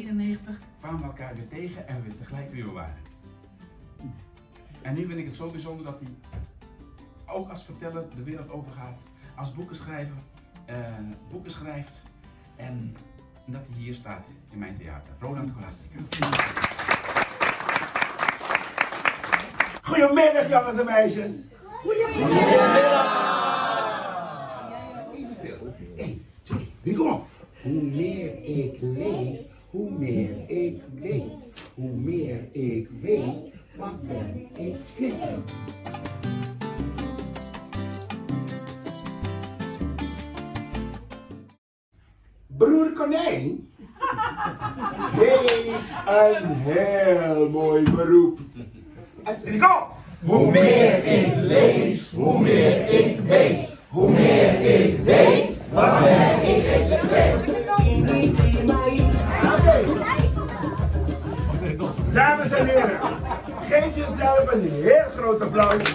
1991 kwamen we elkaar weer tegen en we wisten gelijk wie we waren. En nu vind ik het zo bijzonder dat hij ook als verteller de wereld overgaat, als boeken schrijft en dat hij hier staat in mijn theater. Roland Scholastica. Goedemiddag jongens en meisjes. Goedemiddag. Even stil. 1, 2, 3, kom op. Hoe meer ik lees, hoe meer ik weet. Hoe meer ik weet, wat ben ik flink. Broer Konijn heeft een heel mooi beroep. En kom op! Hoe meer ik lees, hoe meer ik weet. Hoe meer ik weet, wat ben ik flink. Dames en heren, geef jezelf een heel groot applaus.